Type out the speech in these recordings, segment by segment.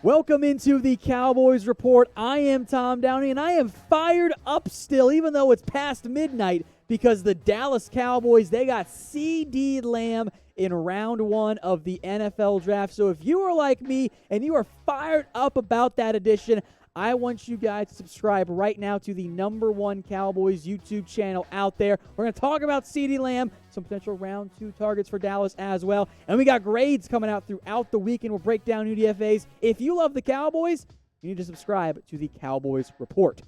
Welcome into the Cowboys Report. I am Tom Downey, and I am fired up still, even though it's past midnight, because the Dallas Cowboys, they got CeeDee Lamb in round 1 of the NFL Draft. So if you are like me and you are fired up about that edition, I want you guys to subscribe right now to the #1 Cowboys YouTube channel out there. We're going to talk about CeeDee Lamb, some potential round 2 targets for Dallas as well. And we got grades coming out throughout the week, and we'll break down UDFAs. If you love the Cowboys, you need to subscribe to the Cowboys Report.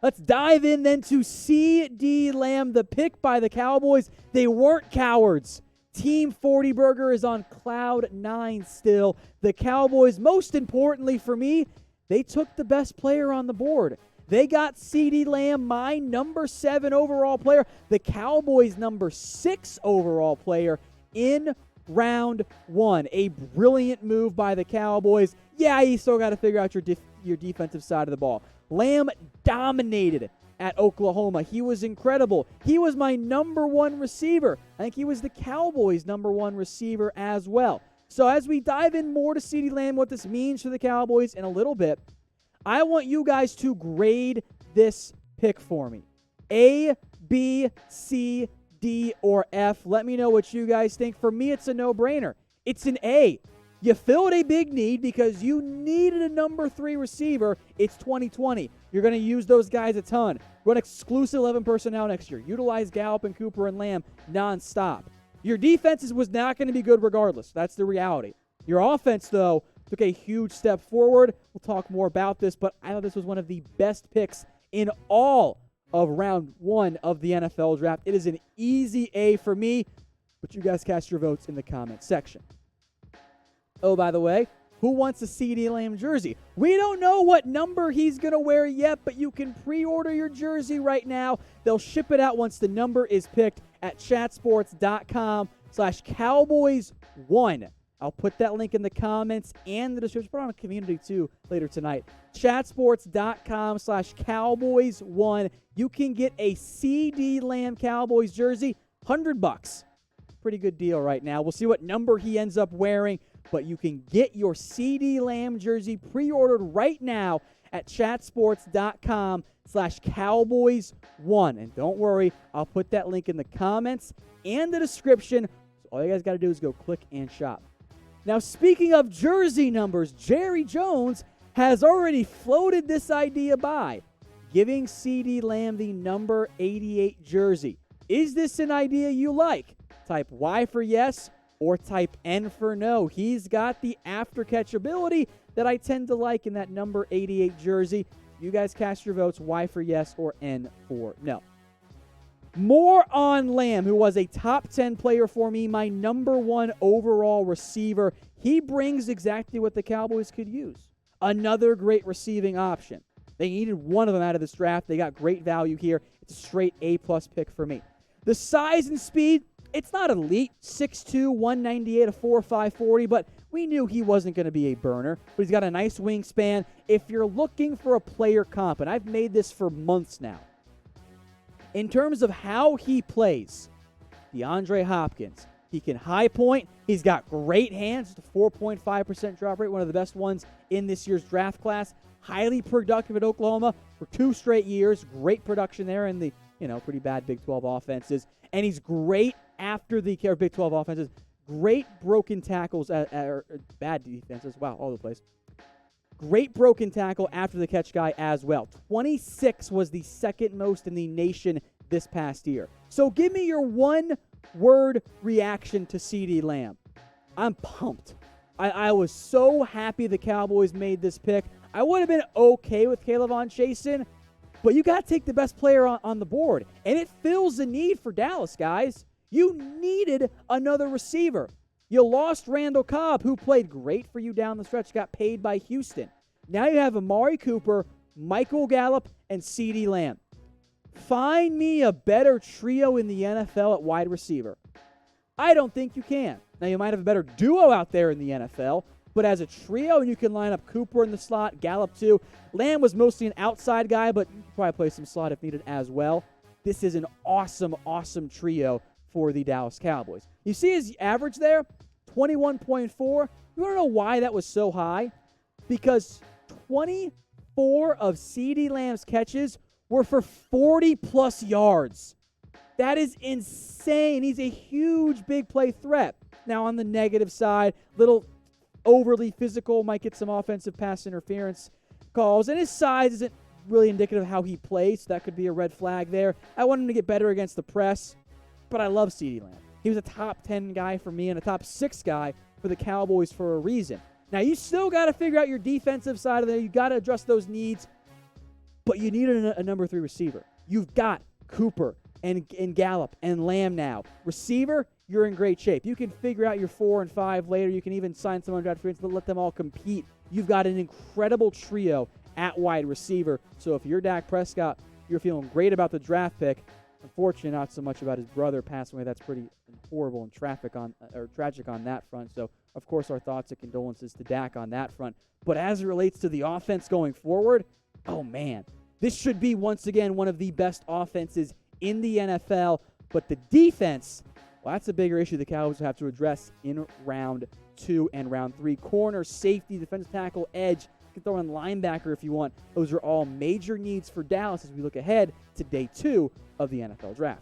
Let's dive in then to CeeDee Lamb, the pick by the Cowboys. They weren't cowards. Team 40 Burger is on cloud 9 still. The Cowboys, most importantly for me, they took the best player on the board. They got CeeDee Lamb, my number 7 overall player, the Cowboys' number 6 overall player in round 1. A brilliant move by the Cowboys. Yeah, you still got to figure out your defensive side of the ball. Lamb dominated at Oklahoma. He was incredible. He was my number 1 receiver. I think he was the Cowboys' number 1 receiver as well. So as we dive in more to CeeDee Lamb, what this means for the Cowboys in a little bit, I want you guys to grade this pick for me. A, B, C, D, or F. Let me know what you guys think. For me, it's a no-brainer. It's an A. You filled a big need because you needed a number 3 receiver. It's 2020. You're going to use those guys a ton. Run exclusive 11 personnel next year. Utilize Gallup and Cooper and Lamb nonstop. Your defense was not going to be good regardless. That's the reality. Your offense, though, took a huge step forward. We'll talk more about this, but I thought this was one of the best picks in all of round 1 of the NFL Draft. It is an easy A for me, but you guys cast your votes in the comments section. Oh, by the way, who wants a CeeDee Lamb jersey? We don't know what number he's going to wear yet, but you can pre-order your jersey right now. They'll ship it out once the number is picked at chatsports.com/Cowboys1. I'll put that link in the comments and the description. Put it on a community too later tonight. Chatsports.com/Cowboys1. You can get a CeeDee Lamb Cowboys jersey, $100. Pretty good deal right now. We'll see what number he ends up wearing, but you can get your CeeDee Lamb jersey pre-ordered right now at chatsports.com/Cowboys1. And don't worry, I'll put that link in the comments and the description. So all you guys got to do is go click and shop. Now, speaking of jersey numbers, Jerry Jones has already floated this idea by giving CeeDee Lamb the number 88 jersey. Is this an idea you like? Type Y for yes or type N for no. He's got the after-catch ability that I tend to like in that number 88 jersey. You guys cast your votes, Y for yes or N for no. More on Lamb, who was a top 10 player for me, my number 1 overall receiver. He brings exactly what the Cowboys could use. Another great receiving option. They needed one of them out of this draft. They got great value here. It's a straight A-plus pick for me. The size and speed, it's not elite. 6'2", 198, a 4.5 40, but we knew he wasn't going to be a burner. But he's got a nice wingspan. If you're looking for a player comp, and I've made this for months now, in terms of how he plays, DeAndre Hopkins, he can high point. He's got great hands, just a 4.5% drop rate, one of the best ones in this year's draft class. Highly productive at Oklahoma for 2 straight years. Great production there in the pretty bad Big 12 offenses. And he's great after the Big 12 offenses. Great broken tackles, or bad defenses. Wow, all over the place. Great broken tackle after the catch guy as well. 26 was the second most in the nation this past year. So give me your one-word reaction to CeeDee Lamb. I'm pumped. I was so happy the Cowboys made this pick. I would have been okay with K'Lavon Chaisson, but you got to take the best player on the board. And it fills the need for Dallas, guys. You needed another receiver. You lost Randall Cobb, who played great for you down the stretch, got paid by Houston. Now you have Amari Cooper, Michael Gallup, and CeeDee Lamb. Find me a better trio in the NFL at wide receiver. I don't think you can. Now, you might have a better duo out there in the NFL, but as a trio, you can line up Cooper in the slot, Gallup too. Lamb was mostly an outside guy, but you can probably play some slot if needed as well. This is an awesome, awesome trio for the Dallas Cowboys. You see his average there? 21.4. You want to know why that was so high? because 24 of CeeDee Lamb's catches were for 40-plus yards. That is insane. He's a huge big play threat. Now, on the negative side, little overly physical, might get some offensive pass interference calls, and his size isn't really indicative of how he plays, so that could be a red flag there. I want him to get better against the press, but I love CeeDee Lamb. He was a top 10 guy for me and a top 6 guy for the Cowboys for a reason. Now, you still got to figure out your defensive side of there. You got to address those needs, but you need a number 3 receiver. You've got Cooper and Gallup and Lamb now. Receiver, you're in great shape. You can figure out your 4 and 5 later. You can even sign some undrafted free agents, but let them all compete. You've got an incredible trio at wide receiver. So if you're Dak Prescott, you're feeling great about the draft pick. Unfortunately, not so much about his brother passing away. That's pretty horrible and tragic on that front. So, of course, our thoughts and condolences to Dak on that front. But as it relates to the offense going forward, oh, man. This should be, once again, one of the best offenses in the NFL. But the defense, well, that's a bigger issue the Cowboys will have to address in round 2 and round 3. Corner, safety, defensive tackle, edge. You can throw in linebacker if you want. Those are all major needs for Dallas as we look ahead to day 2 of the NFL draft.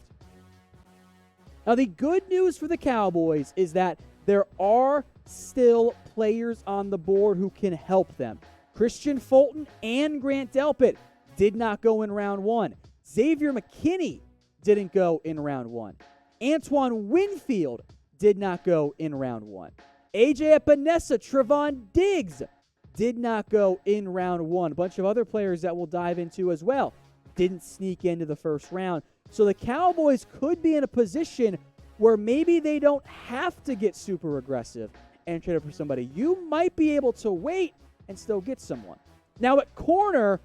Now, the good news for the Cowboys is that there are still players on the board who can help them. Christian Fulton and Grant Delpit did not go in round 1. Xavier McKinney didn't go in round 1. Antoine Winfield did not go in round 1. A.J. Epinesa, Trevon Diggs did not go in round 1. A bunch of other players that we'll dive into as well didn't sneak into the first round. So the Cowboys could be in a position where maybe they don't have to get super aggressive and trade up for somebody. You might be able to wait and still get someone. Now at corner,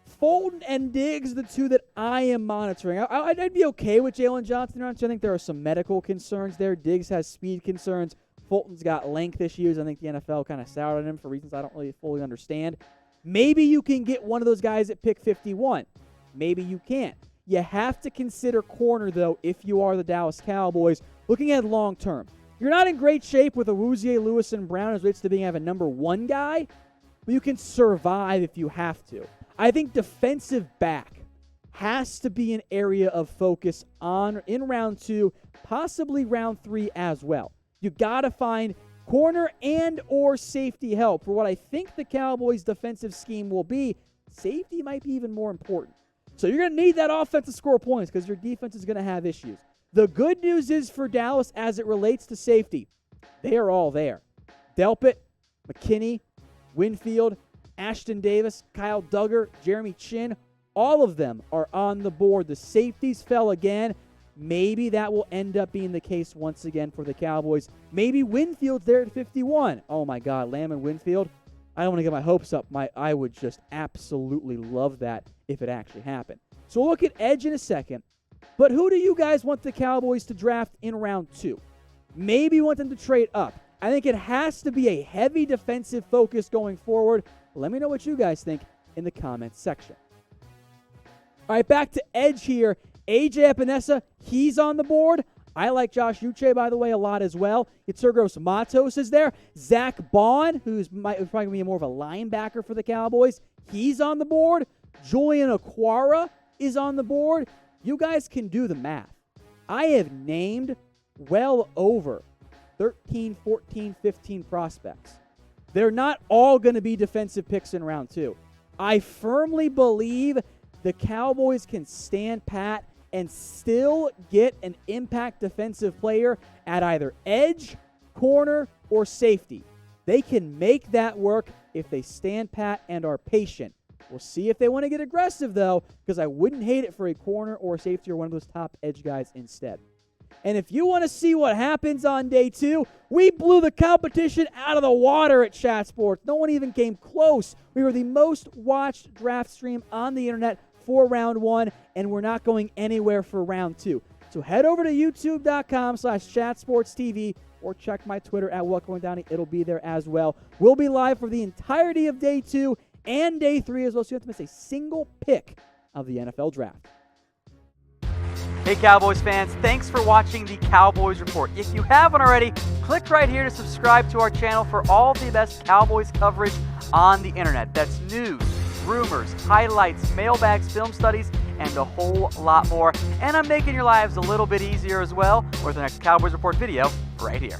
Fulton and Diggs, the two that I am monitoring. I'd be okay with Jalen Johnson around 2. I think there are some medical concerns there. Diggs has speed concerns. Fulton's got length issues. I think the NFL kind of soured on him for reasons I don't really fully understand. Maybe you can get one of those guys at pick 51. Maybe you can't. You have to consider corner, though, if you are the Dallas Cowboys. Looking at long term, you're not in great shape with Awuzie, Lewis, and Brown as relates to being a number 1 guy, but you can survive if you have to. I think defensive back has to be an area of focus in round 2, possibly round 3 as well. You got to find corner and or safety help. For what I think the Cowboys' defensive scheme will be, safety might be even more important. So you're going to need that offense to score points because your defense is going to have issues. The good news is for Dallas as it relates to safety, they are all there. Delpit, McKinney, Winfield, Ashton Davis, Kyle Duggar, Jeremy Chin, all of them are on the board. The safeties fell again. Maybe that will end up being the case once again for the Cowboys. Maybe Winfield's there at 51. Oh, my God, Lamb and Winfield. I don't want to get my hopes up. I would just absolutely love that if it actually happened. So we'll look at edge in a second. But who do you guys want the Cowboys to draft in round 2? Maybe you want them to trade up. I think it has to be a heavy defensive focus going forward. Let me know what you guys think in the comments section. All right, back to edge here. A.J. Epinesa, he's on the board. I like Josh Uche, by the way, a lot as well. Yitzhak Matos is there. Zach Bond, who's probably going to be more of a linebacker for the Cowboys, he's on the board. Julian Okwara is on the board. You guys can do the math. I have named well over 13, 14, 15 prospects. They're not all going to be defensive picks in round 2. I firmly believe the Cowboys can stand pat and still get an impact defensive player at either edge, corner, or safety. They can make that work if they stand pat and are patient. We'll see if they want to get aggressive, though, because I wouldn't hate it for a corner or a safety or one of those top edge guys instead. And if you want to see what happens on day 2, we blew the competition out of the water at Chat Sports. No one even came close. We were the most watched draft stream on the internet for round 1, and we're not going anywhere for round 2. So head over to youtube.com/chatsportstv or check my Twitter at @WelcomeDowney. It'll be there as well. We'll be live for the entirety of day 2 and day 3 as well, so you don't have to miss a single pick of the NFL draft. Hey Cowboys fans, thanks for watching the Cowboys Report. If you haven't already, click right here to subscribe to our channel for all the best Cowboys coverage on the internet. That's news, rumors, highlights, mailbags, film studies, and a whole lot more. And I'm making your lives a little bit easier as well with the next Cowboys Report video right here.